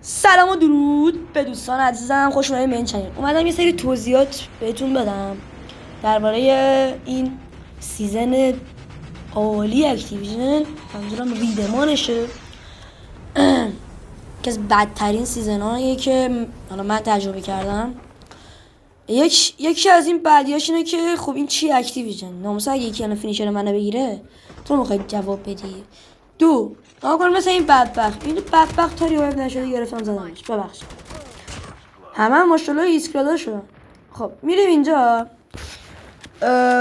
سلام و درود به دوستان عزیزم، خوش اومدید به این چنل. اومدم یه سری توضیحات بهتون بدم درباره این سیزن عالی اکتیویژن. منظورم ریدمانشه که از بدترین سیزن هاییه که حالا من تجربه کردم. یکی از این بعدیاش اینه که خب این چی اکتیویژن؟ ناموسا اگه یکی الان فینیشر منو بگیره تو میخواید جواب بدی. دو ناگهان مثلا این بدبخت تا ریوایو نشده گرفتم زدمش، ببخشید. همه ماشاءالله ایسکرادا شدن. خب میریم اینجا،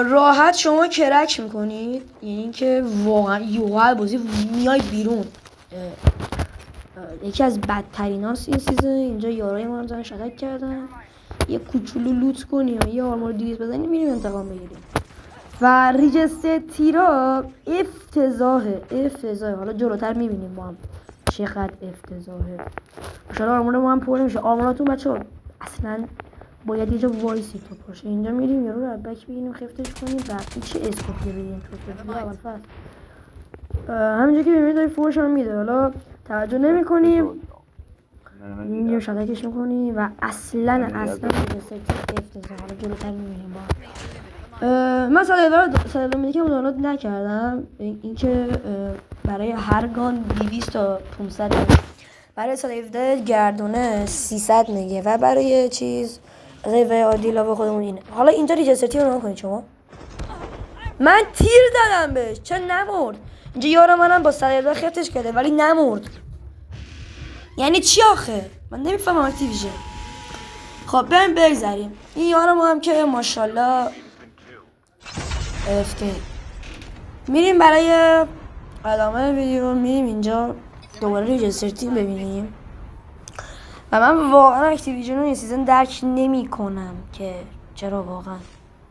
راحت شما کرک میکنید، یعنی اینکه واقعا بازی میای بیرون. یکی از بدترین هاست این سیزن. اینجا یارای ما هم زن شتک کردن، یه کوچولو لوت کنیم یا یه آرمار 200 بزنیم میریم انتقام بگیریم. و ریجست تیرا افتضاحه. حالا جلوتر میبینیم با هم چقدر افتضاحه. شاید آرمار ما هم پر نمیشه. آرماراتون بچه ها اصلا باید یه جا وایسی تو باشه. اینجا میریم یارو رو بک بگیریم، خفتش کنیم و این چه اسکوپی بگیریم تو اول فصل. همینجا که ببینید داری فورش هم میده، حالا توجه نمی کنیم اینجا شدکش میکنیم و اصلا ریجست افتضاح. حالا جلوتر میبینیم با من ساده میدیکم دانلود نکردم، اینکه برای هر گان 200 تا 500 برای ساده 17 گردونه 300 میگه و برای چیز غیبه عادی لاوه خودمون اینه. حالا اینجا ریجسترتی رو نکنید شما. من تیر دادم بهش چه نمرد. اینجا یارم منم با ساده 17 خفتش کرده ولی نمرد. یعنی چی آخه؟ من نمیفهمم اکتیویژن. خب بریم بگذاریم. این یارم هم که ماشاءالله افته. میریم برای ادامه ویدیو، میریم اینجا دوباره ریجستر تیم ببینیم. و من واقعا اکتیویژن رو این سیزن درک نمی کنم که چرا واقعا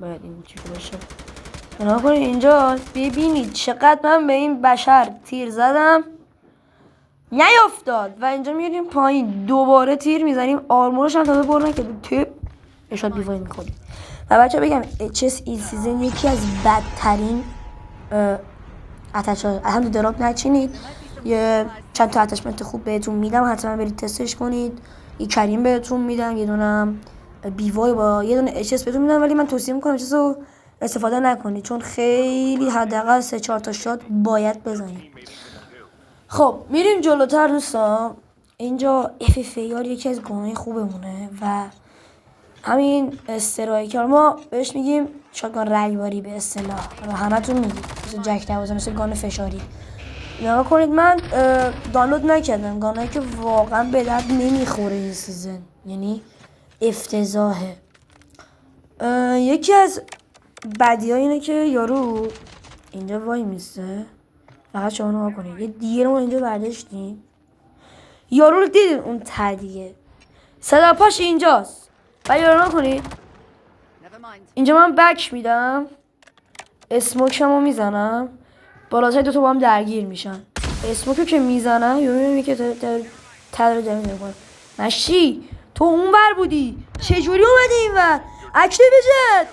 باید این چیزی باشه. اینا کنید اینجا ببینید چقدر من به این بشر تیر زدم نیافتاد و اینجا میریم پایین دوباره تیر میزنیم، آرمورش هم تازه بر نکرده تپ اشاد بیوای میخوریم. و بچه بگم HS این سیزن یکی از بدترین اتچ ها. هم دراپ نچینید، یه چند تا اتچمنت خوب بهتون میدم، حتما برید تستش کنید. یه کریم بهتون میدم، یه دونم بیوای با یه دونه HS بهتون میدم، ولی من توصیه میکنم چیز رو استفاده نکنید چون خیلی حداقل 3-4 تا شات باید بزنید. خب میریم جلوتر دوستان. اینجا FFAR یکی از گانهای خوبمونه و همین استرایکر ما بهش میگیم شاتگان رگباری به اصطلاح و همتون میگید مثل جک 12 مثل گان فشاری. نگاه کنید من دانلود نکردم گانایی که واقعا به درد نمیخوره این سیزن، یعنی افتضاحه. یکی از بدی ها اینه که یارو اینجا وای میسته. فقط شما نگاه کنید یه دیر ما اینجا برداشتیم، یارو رو دیدین اون تدیه صدا پاش اینجاست و یارو نکنید اینجا من بک میدم، اسموکشمو میزنم، بالاتر دوتا با هم درگیر میشن. اسموکو که میزنم یارو میبینی که تدر جمعی نمیکنه. مشی تو اون بر بودی چجوری اومدی این ور؟ اکتیویژن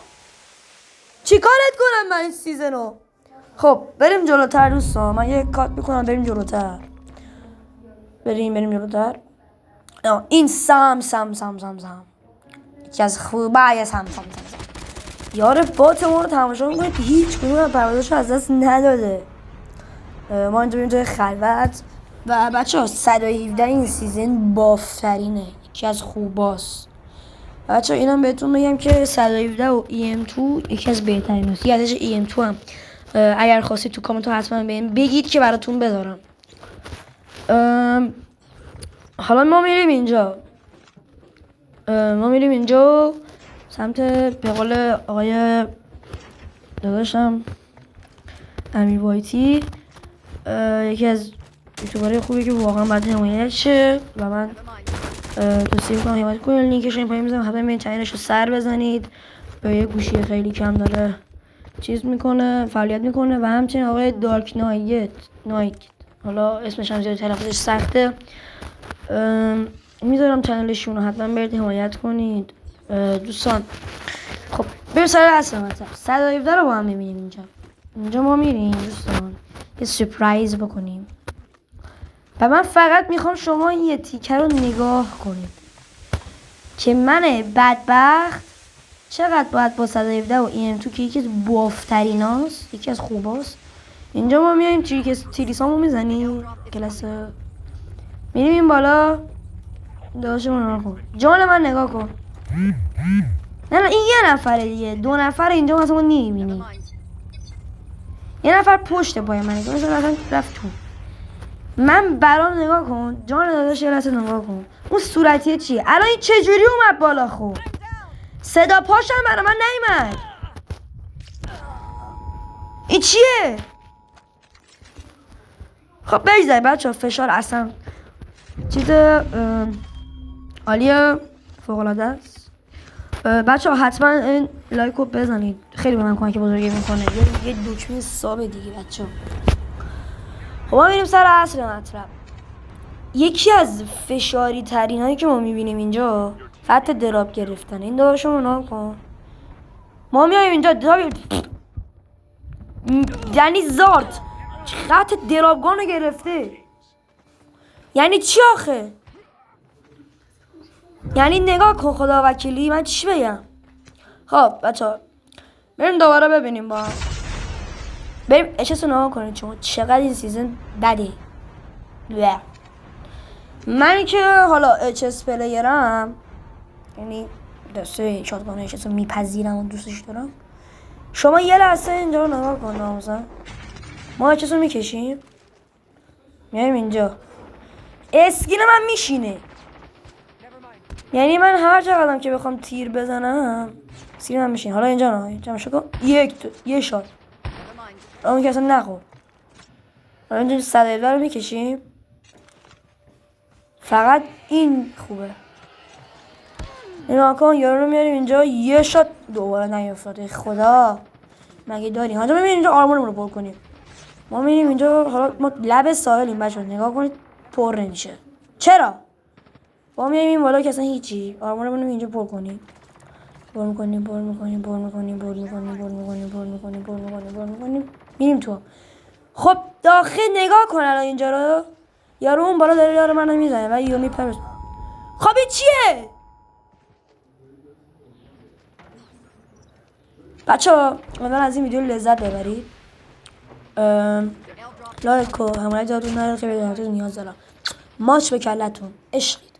چی کارت کنم من این سیزنو؟ خب بریم جلوتر دوستان، من یه کات میکنم بریم جلوتر. بریم جلوتر. این سام یکی از خوبه سام یار بات ما رو تماشا میکنید، هیچ کنون از پروازش از دست نداده. ما اینجا بریم جای خلوت و بچه ها 117 این سیزن بافترینه، یکی از خوباست. بچه ها اینم بهتون بگم که 117 و EM2 یکی از بهترین هست. یادش EM2 هم اگر خواستید تو کامنت ها حتما بگید که براتون بذارم. حالا ما میریم اینجا سمت به قول آقای داداشم امیر وایتی، یکی از یوتیوبرهای خوبی که واقعا باید حمایت شه و من توصیه میکنم حمایت کنید. لینکش این پایین میذارم، حتما برید چنلش رو سر بزنید. به یه گوشی خیلی کم داره چیز میکنه، فعالیت میکنه. و همچنین آقای دارک نایت حالا اسمش هم زیاد تلفظش سخته، میذارم چنلشون رو، حتما برید حمایت کنید دوستان. خب بریم سر اصل مطلب. 117 رو با هم میبینیم اینجا ما میریم دوستان یه سپرایز بکنیم و من فقط میخوام شما یه تیکه رو نگاه کنید که من بدبخت چقدر باید با 117 و این تو که یکی از بافترین هاست، یکی از خوب هاست. اینجا ما میایم تیریسامو میزنیم کلاس میریم این بالا داشتمون رو کن جان من نگاه کن. نه این یه نفره دیگه، 2 نفر اینجا مثلا نمیبینی. یه نفر پشت پای منه که مثلا رفت تو. من برام نگاه کن جان داداش، یه لحظه نگاه کن اون صورتیه چیه الان؟ این چجوری اومد بالا؟ خوب صدا پاشم برای من نیومد. این چیه؟ خب بگذاریم بچه ها، فشار اصلا چیز عالیه، فوق‌العاده است. بچه ها حتما این لایک رو بزنید، خیلی به من کمک بزرگی میکنه. یه دکمه سابه دیگه بچه ها. خب ما میریم سر اصل مطلب. یکی از فشاری ترین هایی که ما میبینیم اینجا خط دراب گرفتن. این داشو نام کن. ما میایم اینجا یعنی زارت خط درابگانو گرفته. یعنی چی آخه؟ یعنی نگاه کن خدا وکیلی، من چی بگم؟ خب بچه ها بریم دوباره ببینیم با بریم اشتو نگاه کنیم چقدر این سیزن بده. من که حالا اچ پلیرم، یعنی دسته شاتگان اچ میپذیرم و دوستش دارم. شما یه لحظه اینجا رو نگاه کن ناموزن. ما اچ رو میکشیم میایم اینجا، اسکین من میشینه. یعنی من هر چقدرم که بخوام تیر بزنم اسکین من میشینه. حالا اینجا نه جمع شو کن، یه شات اون که اصلا نخور. حالا اینجا 117 رو میکشیم، فقط این خوبه. نگاه کن یارو رو میاریم اینجا، یه شات دوباره نیافتاده. خدا مگه داری؟ حالا ببین اینجا آرمورمون رو پر کنیم. ما میریم اینجا، حالا ما لب ساحلیم بچه‌ها، نگاه کنید پر نمیشه. چرا؟ ما میایم این بالا که اصلا هیچی، آرمورمون رو اینجا پر کنیم. پر میکنیم میریم تو. خب داخل نگاه کن الان اینجا رو، یارو اون بالا داره یارو منو میزنه و یو میپرس. خب این چیه؟ بچه‌ها امیدوارم از این ویدیو لذت ببرید. لایک و حمایت دادتون نره که بدونم نیاز دارم. ماچ به کلتون عشقید.